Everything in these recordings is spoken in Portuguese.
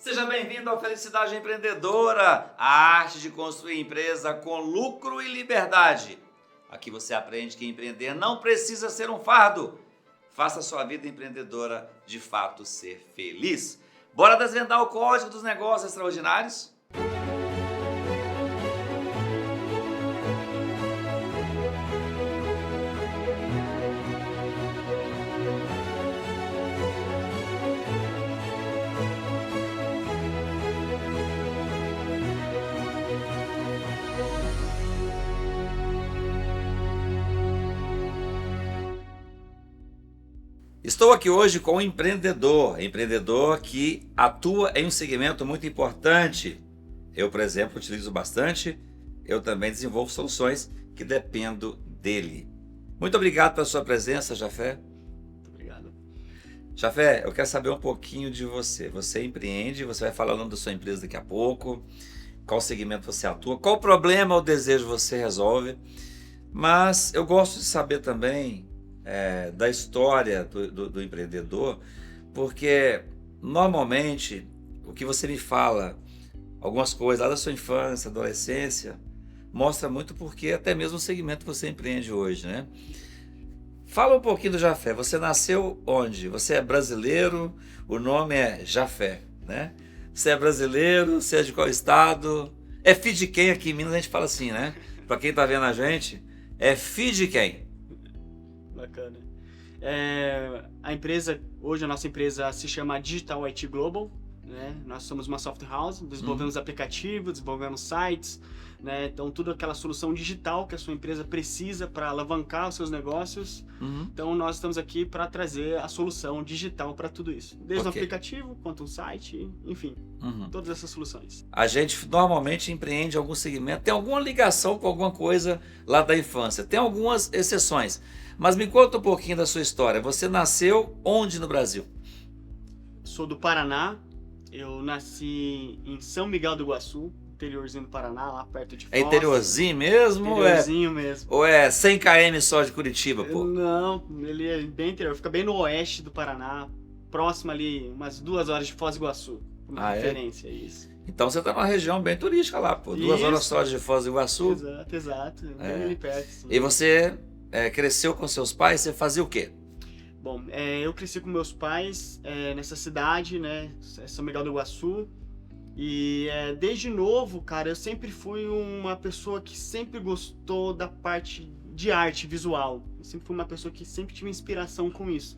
Seja bem-vindo ao Felicidade Empreendedora, a arte de construir empresa com lucro e liberdade. Aqui você aprende que empreender não precisa ser um fardo. Faça a sua vida empreendedora de fato ser feliz. Bora desvendar o código dos negócios extraordinários? Estou aqui hoje com um empreendedor que atua em um segmento muito importante. Eu, por exemplo, utilizo bastante, eu também desenvolvo soluções que dependo dele. Muito obrigado pela sua presença, Jafé. Muito obrigado. Jafé, eu quero saber um pouquinho de você. Você empreende, você vai falar o nome da sua empresa daqui a pouco, qual segmento você atua, qual problema ou desejo você resolve. Mas eu gosto de saber também da história do empreendedor, porque normalmente o que você me fala, algumas coisas lá da sua infância, adolescência, mostra muito porque até mesmo o segmento que você empreende hoje, né? Fala um pouquinho do Jafé. Você nasceu onde? Você é brasileiro, o nome é Jafé, né? Você é brasileiro, você é de qual estado? É filho de quem? Aqui em Minas a gente fala assim, né? Para quem tá vendo a gente, é filho de quem? Bacana. Hoje a nossa empresa se chama Digital IT Global, né? Nós somos uma software house, desenvolvemos aplicativos, desenvolvemos sites, né? Então tudo aquela solução digital que a sua empresa precisa para alavancar os seus negócios. Então nós estamos aqui para trazer a solução digital para tudo isso, desde um aplicativo quanto um site, enfim, todas essas soluções. A gente normalmente empreende algum segmento, tem alguma ligação com alguma coisa lá da infância, tem algumas exceções. Mas me conta um pouquinho da sua história. Você nasceu onde no Brasil? Sou do Paraná. Eu nasci em São Miguel do Iguaçu, interiorzinho do Paraná, lá perto de Foz. É interiorzinho mesmo? Interiorzinho mesmo. Ou é 100 km só de Curitiba, pô? Não, ele é bem interior. Fica bem no oeste do Paraná, próximo ali, umas 2 horas de Foz do Iguaçu. Uma referência, isso. Então você tá numa região bem turística lá, pô. 2 horas só de Foz do Iguaçu. Exato. Bem ali perto. Sim. E você cresceu com seus pais, você fazia o quê? Bom, eu cresci com meus pais nessa cidade, né, São Miguel do Iguaçu, e desde novo, cara, eu sempre fui uma pessoa que sempre gostou da parte de arte visual. Eu sempre fui uma pessoa que sempre tive inspiração com isso.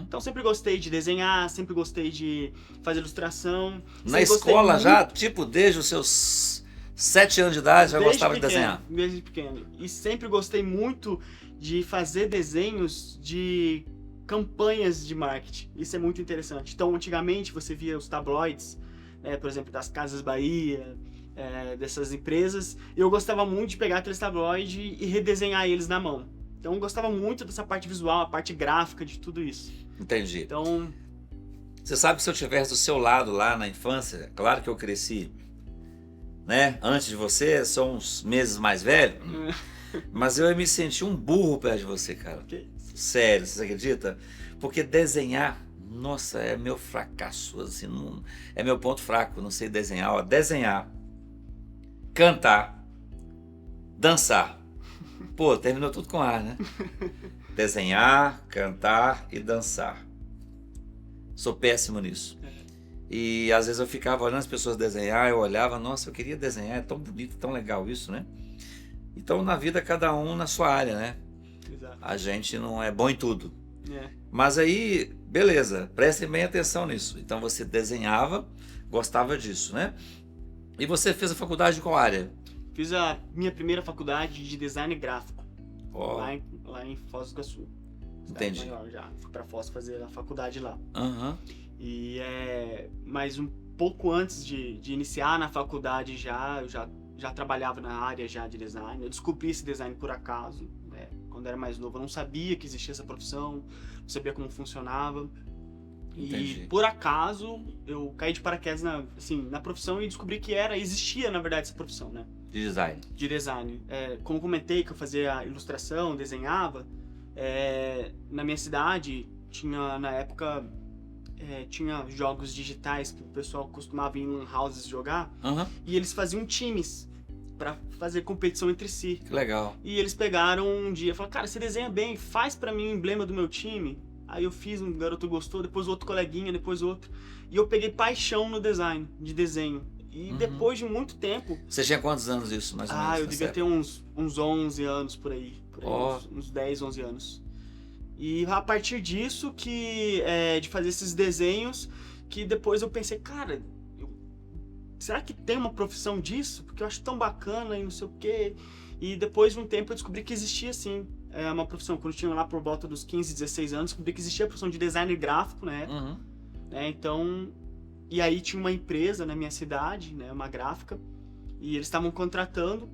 Então sempre gostei de desenhar, sempre gostei de fazer ilustração. Na escola já, tipo, desde os seus 7 anos de idade, já gostava de desenhar? Desde pequeno. E sempre gostei muito de fazer desenhos de campanhas de marketing. Isso é muito interessante. Então, antigamente, você via os tabloides, por exemplo, das Casas Bahia, dessas empresas. Eu gostava muito de pegar aqueles tabloides e redesenhar eles na mão. Então, eu gostava muito dessa parte visual, a parte gráfica de tudo isso. Entendi. Então, você sabe que se eu estivesse do seu lado lá na infância, claro que eu cresci, né? Antes de você, sou uns meses mais velho, mas eu me senti um burro perto de você, cara. Sério, você acredita? Porque desenhar, nossa, é meu fracasso, assim, não, é meu ponto fraco, não sei desenhar. Ó, desenhar, cantar, dançar. Pô, terminou tudo com ar, né? Desenhar, cantar e dançar. Sou péssimo nisso. E às vezes eu ficava olhando as pessoas desenhar, eu olhava, nossa, eu queria desenhar, é tão bonito, tão legal isso, né? Então na vida cada um na sua área, né? Exato. A gente não é bom em tudo. Mas aí, beleza, prestem bem atenção nisso. Então você desenhava, gostava disso, né? E você fez a faculdade de qual área? Fiz a minha primeira faculdade de design gráfico, lá em Foz do Iguaçu. Entendi. Maior, já fui pra Foz fazer a faculdade lá. E mas um pouco antes de iniciar na faculdade eu já trabalhava na área já de design. Eu descobri esse design por acaso, né? Quando eu era mais novo, eu não sabia que existia essa profissão, não sabia como funcionava. Entendi. E por acaso eu caí de paraquedas na profissão e descobri que existia na verdade essa profissão, né? De design. De design. Como comentei que eu fazia ilustração, desenhava, na minha cidade tinha na época tinha jogos digitais que o pessoal costumava ir em lan houses jogar, Aham. e eles faziam times pra fazer competição entre si. Que legal. E eles pegaram um dia e falaram, cara, você desenha bem, faz pra mim o emblema do meu time. Aí eu fiz, um garoto gostou, depois outro coleguinha, depois outro. E eu peguei paixão no design, de desenho. E depois de muito tempo... Você tinha quantos anos isso, mais ou menos? eu devia ter uns 11 anos por aí. Uns 10, 11 anos. E a partir disso, de fazer esses desenhos, que depois eu pensei, cara, será que tem uma profissão disso? Porque eu acho tão bacana e não sei o quê. E depois de um tempo eu descobri que existia sim uma profissão. Quando eu tinha lá por volta dos 15, 16 anos, descobri que existia a profissão de designer gráfico, né? Então, e aí tinha uma empresa na minha cidade, né, uma gráfica, e eles estavam contratando.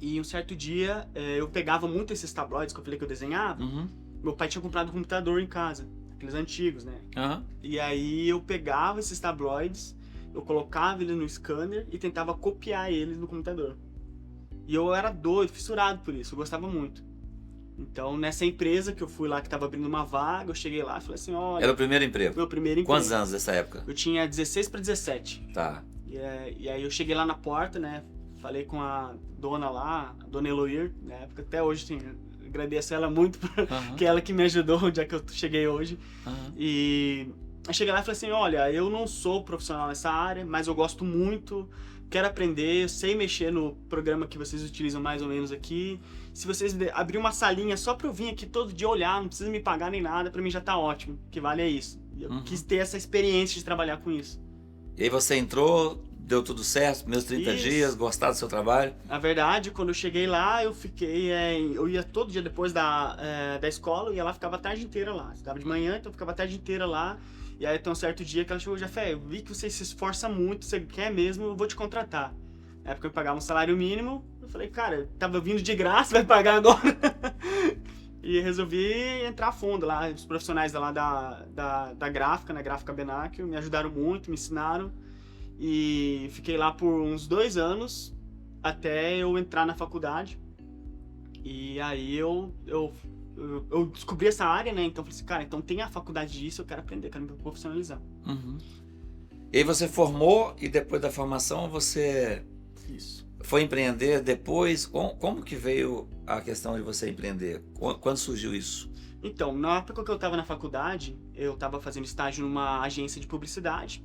E um certo dia eu pegava muito esses tabloides que eu falei que eu desenhava. Meu pai tinha comprado um computador em casa, aqueles antigos, né? E aí eu pegava esses tabloides, eu colocava ele no scanner e tentava copiar eles no computador. E eu era doido, fissurado por isso, eu gostava muito. Então, nessa empresa que eu fui lá, que tava abrindo uma vaga, eu cheguei lá e falei assim, olha... Era o primeiro emprego? Meu primeiro emprego. Quantos anos dessa época? Eu tinha 16 para 17. Tá. E aí eu cheguei lá na porta, né? Falei com a dona lá, a dona Eloir, na época, até hoje, assim, agradeço ela muito, porque é ela que me ajudou onde é que eu cheguei hoje. E eu cheguei lá e falei assim, olha, eu não sou profissional nessa área, mas eu gosto muito, quero aprender, eu sei mexer no programa que vocês utilizam mais ou menos aqui. Se vocês abrirem uma salinha só pra eu vir aqui todo dia olhar, não precisa me pagar nem nada, pra mim já tá ótimo, o que vale é isso. E eu quis ter essa experiência de trabalhar com isso. E aí você entrou, deu tudo certo, primeiros 30 dias, gostar do seu trabalho? Na verdade, quando eu cheguei lá, eu fiquei... eu ia todo dia depois da escola, eu ia lá, ficava a tarde inteira lá. Estava de manhã, então eu ficava a tarde inteira lá. E aí tem um certo dia que ela chegou, Jafé, eu vi que você se esforça muito, você quer mesmo, eu vou te contratar. Na época eu pagava um salário mínimo, eu falei, cara, tava vindo de graça, vai pagar agora? E resolvi entrar a fundo lá, os profissionais lá da gráfica, né, Gráfica Benáquio, me ajudaram muito, me ensinaram. E fiquei lá por uns 2 anos, até eu entrar na faculdade. E aí eu descobri essa área, né? Então eu falei assim, cara, então tem a faculdade disso, eu quero aprender, quero me profissionalizar. E aí você formou e depois da formação você foi empreender depois? Como que veio a questão de você empreender? Quando surgiu isso? Então, na época que eu estava na faculdade, eu estava fazendo estágio numa agência de publicidade.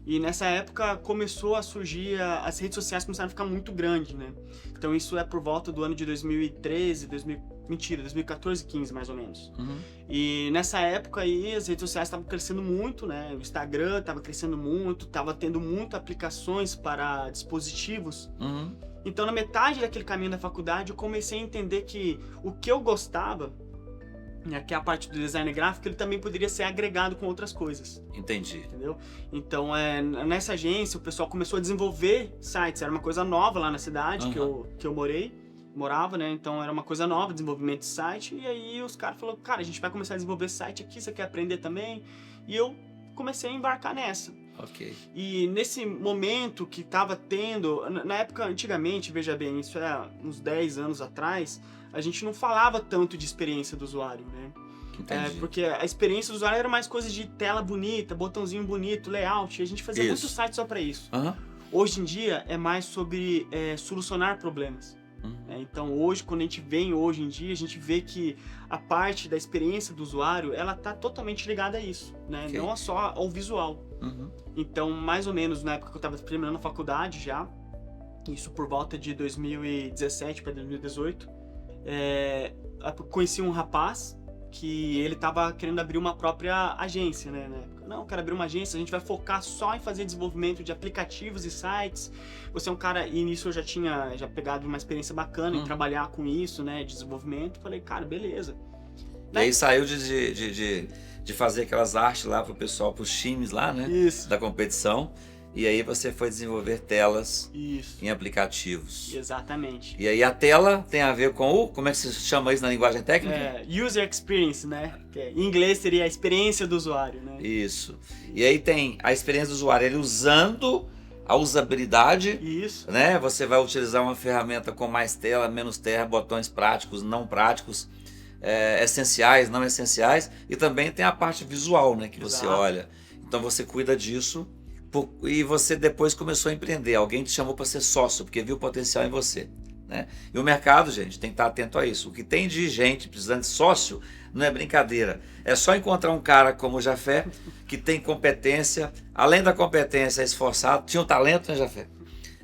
E nessa época começou a surgir, as redes sociais começaram a ficar muito grandes, né? Então isso é por volta do ano de 2013, 2014, 15 mais ou menos. E nessa época aí as redes sociais estavam crescendo muito, né? O Instagram estava crescendo muito, estava tendo muitas aplicações para dispositivos. Então na metade daquele caminho da faculdade eu comecei a entender que o que eu gostava, que é a parte do design gráfico, ele também poderia ser agregado com outras coisas. Entendi. Entendeu? Então, nessa agência, o pessoal começou a desenvolver sites. Era uma coisa nova lá na cidade que eu morava, né? Então, era uma coisa nova, desenvolvimento de site. E aí, os caras falaram, cara, a gente vai começar a desenvolver site aqui, você quer aprender também? E eu comecei a embarcar nessa. Ok. E nesse momento que estava tendo... Na época, antigamente, veja bem, isso é uns 10 anos atrás... A gente não falava tanto de experiência do usuário, né? Entendi. Porque a experiência do usuário era mais coisa de tela bonita, botãozinho bonito, layout. E a gente fazia muito site só para isso. Hoje em dia é mais sobre solucionar problemas. Então hoje, quando a gente vem hoje em dia, a gente vê que a parte da experiência do usuário, ela tá totalmente ligada a isso, né? Okay. Não só ao visual. Então, mais ou menos na época que eu estava terminando a faculdade já, isso por volta de 2017 para 2018, conheci um rapaz que ele tava querendo abrir uma própria agência, né? Não, quero abrir uma agência, a gente vai focar só em fazer desenvolvimento de aplicativos e sites. Você é um cara, e nisso eu já tinha pegado uma experiência bacana em trabalhar com isso, né? De desenvolvimento. Falei, cara, beleza. E aí saiu de fazer aquelas artes lá pro pessoal, pros times lá, né? Da competição. E aí você foi desenvolver telas em aplicativos. Exatamente. E aí a tela tem a ver com como é que se chama isso na linguagem técnica? User experience, né? Que em inglês seria a experiência do usuário, né? Isso. E aí tem a experiência do usuário, ele usando a usabilidade. Né? Você vai utilizar uma ferramenta com mais tela, menos tela, botões práticos, não práticos. essenciais, não essenciais, e também tem a parte visual, né, que você Exato. olha. Então você cuida disso e você depois começou a empreender. Alguém te chamou para ser sócio, porque viu o potencial em você. Né? E o mercado, gente, tem que estar atento a isso. O que tem de gente precisando de sócio não é brincadeira. É só encontrar um cara como o Jafé, que tem competência, além da competência, é esforçado. Tinha um talento, né, Jafé?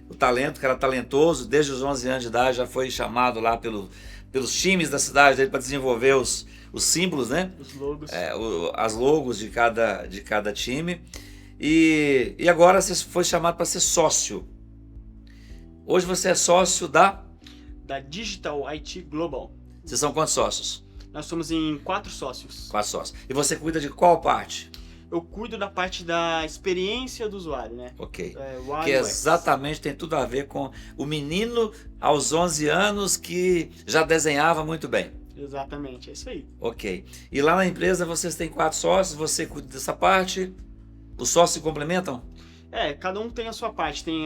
O talento, que era talentoso, desde os 11 anos de idade já foi chamado lá pelos times da cidade dele para desenvolver os símbolos, né? Os logos. As logos de cada time. E agora você foi chamado para ser sócio. Hoje você é sócio da Digital IT Global. Vocês são quantos sócios? Nós somos em 4 sócios. 4 sócios. E você cuida de qual parte? Eu cuido da parte da experiência do usuário, né? Ok. UI, Que exatamente tem tudo a ver com o menino aos 11 anos que já desenhava muito bem. Exatamente, é isso aí. Ok. E lá na empresa vocês têm 4 sócios, você cuida dessa parte, os sócios se complementam? Cada um tem a sua parte. Tem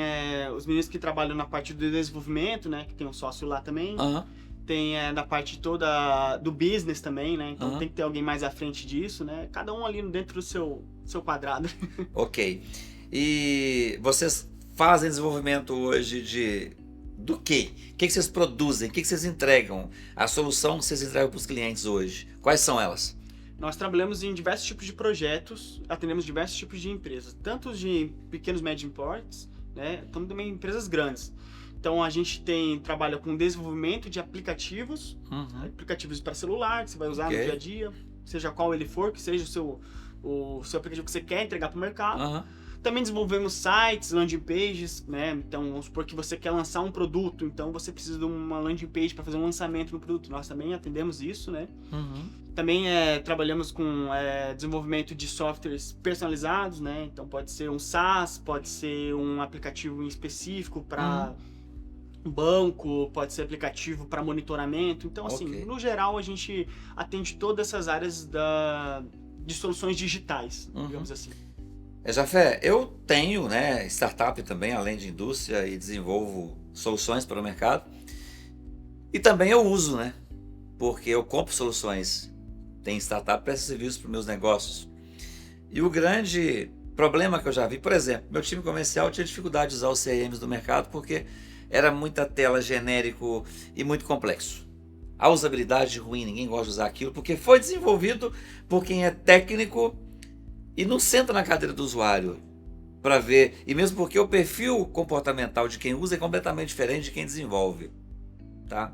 os meninos que trabalham na parte do desenvolvimento, né? Que tem um sócio lá também. Aham. Tem na parte toda do business também, né? Então Aham. tem que ter alguém mais à frente disso, né? Cada um ali dentro do seu quadrado. Ok. E vocês fazem desenvolvimento hoje do quê? O que vocês produzem? O que vocês entregam? A solução que vocês entregam para os clientes hoje? Quais são elas? Nós trabalhamos em diversos tipos de projetos, atendemos diversos tipos de empresas, tanto de pequenos médios portes, né? Também empresas grandes. Então a gente trabalha com desenvolvimento de aplicativos, aplicativos para celular, que você vai usar no dia a dia, seja qual ele for, que seja o seu aplicativo que você quer entregar para o mercado. Também desenvolvemos sites, landing pages, né? Então vamos supor que você quer lançar um produto, então você precisa de uma landing page para fazer um lançamento no produto. Nós também atendemos isso, né? Também trabalhamos com desenvolvimento de softwares personalizados, né? Então pode ser um SaaS, pode ser um aplicativo em específico para banco, pode ser aplicativo para monitoramento. Então, assim, no geral, a gente atende todas essas áreas de soluções digitais, digamos assim. Jafé, eu tenho, né, startup também, além de indústria, e desenvolvo soluções para o mercado. E também eu uso, né? Porque eu compro soluções. Tem startup, presta serviço para os meus negócios. E o grande problema que eu já vi, por exemplo, meu time comercial tinha dificuldade de usar os CRMs do mercado porque era muita tela, genérico e muito complexo. A usabilidade ruim, ninguém gosta de usar aquilo, porque foi desenvolvido por quem é técnico e não senta na cadeira do usuário para ver. E mesmo porque o perfil comportamental de quem usa é completamente diferente de quem desenvolve. Tá?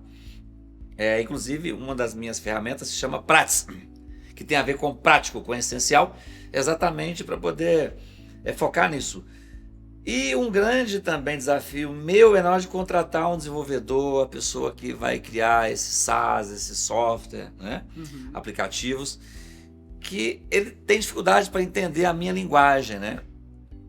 Inclusive, uma das minhas ferramentas se chama Prats, que tem a ver com prático, com essencial, exatamente para poder focar nisso. E um grande também desafio meu é na hora de contratar um desenvolvedor, a pessoa que vai criar esse SaaS, esse software, né? Aplicativos, que ele tem dificuldade para entender a minha linguagem, né?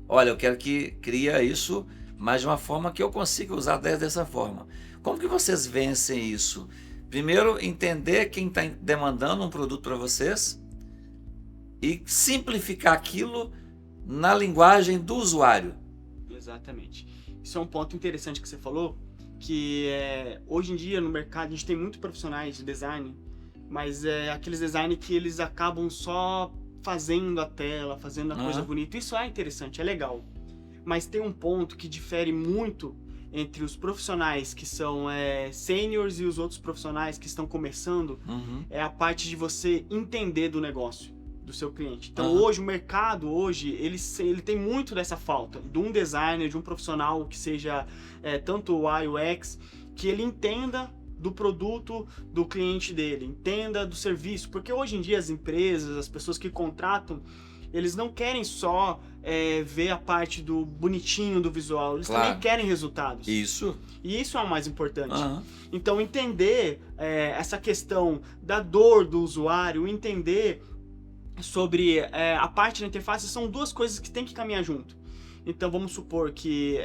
Olha, eu quero que cria isso, mas de uma forma que eu consiga usar dessa forma. Como que vocês vencem isso? Primeiro, entender quem está demandando um produto para vocês e simplificar aquilo na linguagem do usuário. Exatamente. Isso é um ponto interessante que você falou, que hoje em dia no mercado a gente tem muitos profissionais de design, mas aqueles design que eles acabam só fazendo a tela, fazendo a coisa bonita. Isso é interessante, é legal. Mas tem um ponto que difere muito entre os profissionais que são seniors e os outros profissionais que estão começando, é a parte de você entender do negócio do seu cliente. Então hoje o mercado, ele tem muito dessa falta de um designer, de um profissional que seja tanto o UI, UX, que ele entenda do produto do cliente dele, entenda do serviço, porque hoje em dia as empresas, as pessoas que contratam, eles não querem só ver a parte do bonitinho do visual, eles também querem resultados. Isso. E isso é o mais importante. Então entender essa questão da dor do usuário, entender sobre a parte da interface, são duas coisas que tem que caminhar junto. Então vamos supor que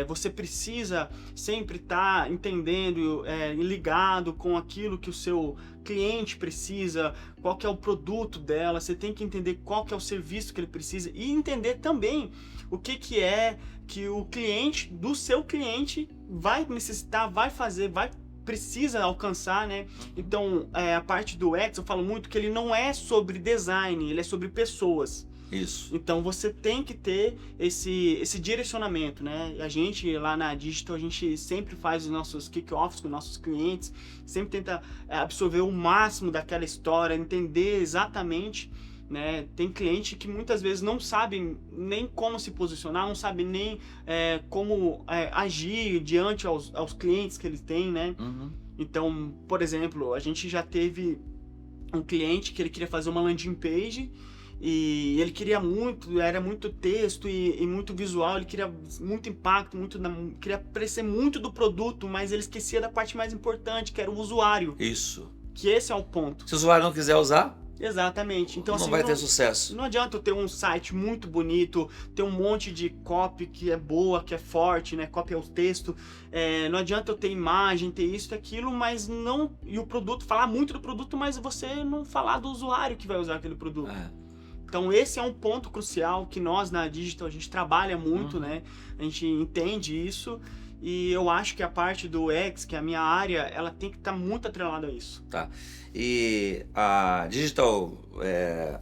você precisa sempre estar entendendo e ligado com aquilo que o seu cliente precisa, qual que é o produto dela, você tem que entender qual que é o serviço que ele precisa e entender também o que é que o cliente do seu cliente vai necessitar, vai fazer, vai precisa alcançar, né? Então, a parte do UX, eu falo muito que ele não é sobre design, ele é sobre pessoas. Isso. Então você tem que ter esse direcionamento, né? E a gente lá na Digital, a gente sempre faz os nossos kick-offs com nossos clientes, sempre tenta absorver o máximo daquela história, entender exatamente, né? Tem cliente que muitas vezes não sabem nem como se posicionar, não sabem nem como agir diante aos clientes que eles têm, né? Uhum. Então, por exemplo, a gente já teve um cliente que ele queria fazer uma landing page e ele queria muito, era muito texto e muito visual, ele queria muito impacto, queria aparecer muito do produto, mas ele esquecia da parte mais importante, que era o usuário. Isso. Que esse é o ponto. Se o usuário não quiser usar, exatamente. Então, não assim, vai ter sucesso. Não adianta eu ter um site muito bonito, ter um monte de copy que é boa, que é forte, né? Copy é o texto. Não adianta eu ter imagem, ter isso, ter aquilo, mas não... E o produto, falar muito do produto, mas você não falar do usuário que vai usar aquele produto. Então esse é um ponto crucial que nós na Digital a gente trabalha muito, né? A gente entende isso e eu acho que a parte do UX, que é a minha área, ela tem que estar muito atrelada a isso. Tá. E a Digital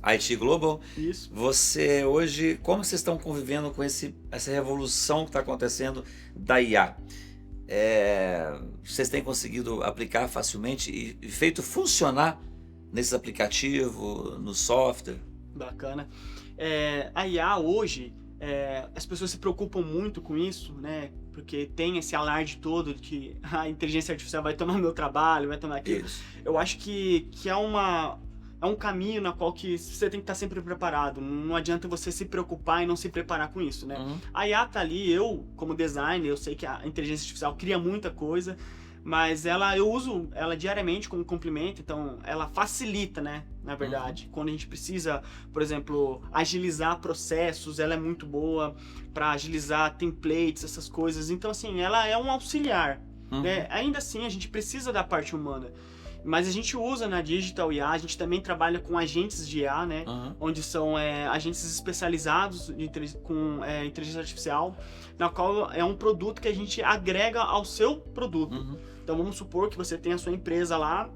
IT Global, isso. Você hoje, como vocês estão convivendo com essa revolução que está acontecendo da IA? Vocês têm conseguido aplicar facilmente e feito funcionar nesses aplicativos, no software? Bacana. A IA hoje, as pessoas se preocupam muito com isso, né? Porque tem esse alarde todo de que a inteligência artificial vai tomar meu trabalho, vai tomar aquilo. Isso. Eu acho que é um caminho na qual que você tem que estar sempre preparado. Não adianta você se preocupar e não se preparar com isso, né? A IA tá ali, eu como designer, eu sei que a inteligência artificial cria muita coisa, mas eu uso ela diariamente como complemento, então ela facilita, né, na verdade. Quando a gente precisa, por exemplo, agilizar processos, ela é muito boa para agilizar templates, essas coisas. Então, assim, ela é um auxiliar, né? Ainda assim, a gente precisa da parte humana. Mas a gente usa na Digital IA, a gente também trabalha com agentes de IA, né? Onde são agentes especializados com inteligência artificial, na qual é um produto que a gente agrega ao seu produto. Então vamos supor que você tem a sua empresa lá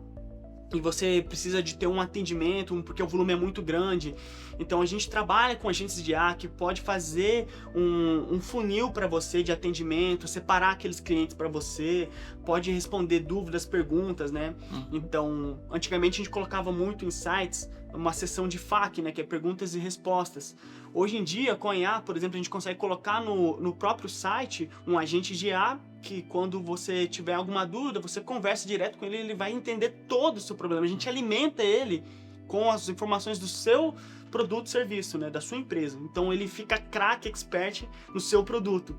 e você precisa de ter um atendimento, porque o volume é muito grande. Então a gente trabalha com agentes de IA que pode fazer um funil para você de atendimento, separar aqueles clientes para você, pode responder dúvidas, perguntas, né? Então, antigamente a gente colocava muito em sites uma seção de FAQ, né, que é perguntas e respostas. Hoje em dia, com a IA, por exemplo, a gente consegue colocar no próprio site um agente de IA que quando você tiver alguma dúvida, você conversa direto com ele, ele vai entender todo o seu problema. A gente alimenta ele com as informações do seu produto e serviço, né, da sua empresa. Então ele fica craque, expert no seu produto.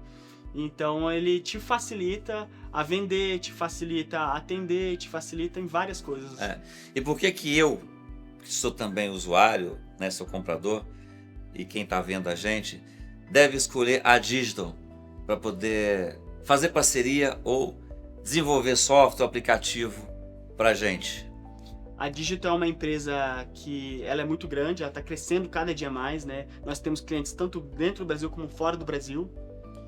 Então ele te facilita a vender, te facilita a atender, te facilita em várias coisas. E por que eu, que sou também usuário, né, sou comprador, e quem está vendo a gente, deve escolher a Digital para poder fazer parceria ou desenvolver software, aplicativo para a gente? A Digital é uma empresa que ela é muito grande, ela está crescendo cada dia mais, né? Nós temos clientes tanto dentro do Brasil como fora do Brasil.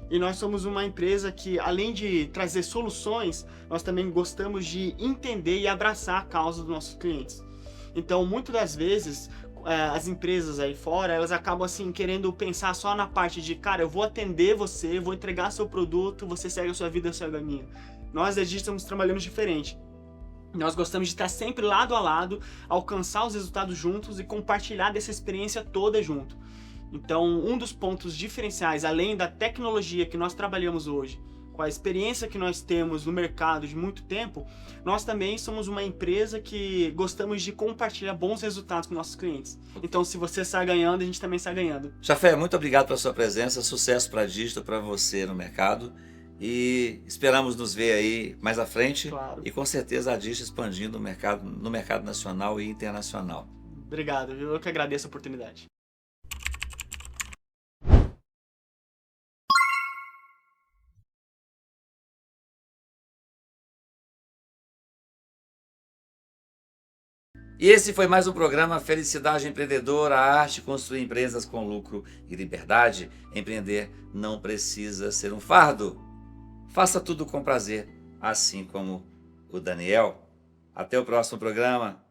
E nós somos uma empresa que, além de trazer soluções, nós também gostamos de entender e abraçar a causa dos nossos clientes. Então, muitas das vezes, as empresas aí fora, elas acabam assim querendo pensar só na parte de, cara, eu vou atender você, vou entregar seu produto, você segue a sua vida, eu sigo a minha. Nós da Digital trabalhamos diferente. Nós gostamos de estar sempre lado a lado, alcançar os resultados juntos e compartilhar dessa experiência toda junto. Então, um dos pontos diferenciais, além da tecnologia que nós trabalhamos hoje, com a experiência que nós temos no mercado de muito tempo, nós também somos uma empresa que gostamos de compartilhar bons resultados com nossos clientes. Então, se você sai ganhando, a gente também sai ganhando. Jafé, muito obrigado pela sua presença, sucesso para a Digital, para você no mercado. E esperamos nos ver aí mais à frente. Claro. E com certeza a Digital expandindo no mercado nacional e internacional. Obrigado, eu que agradeço a oportunidade. E esse foi mais um programa Felicidade Empreendedora, a arte de construir empresas com lucro e liberdade. Empreender não precisa ser um fardo. Faça tudo com prazer, assim como o Daniel. Até o próximo programa.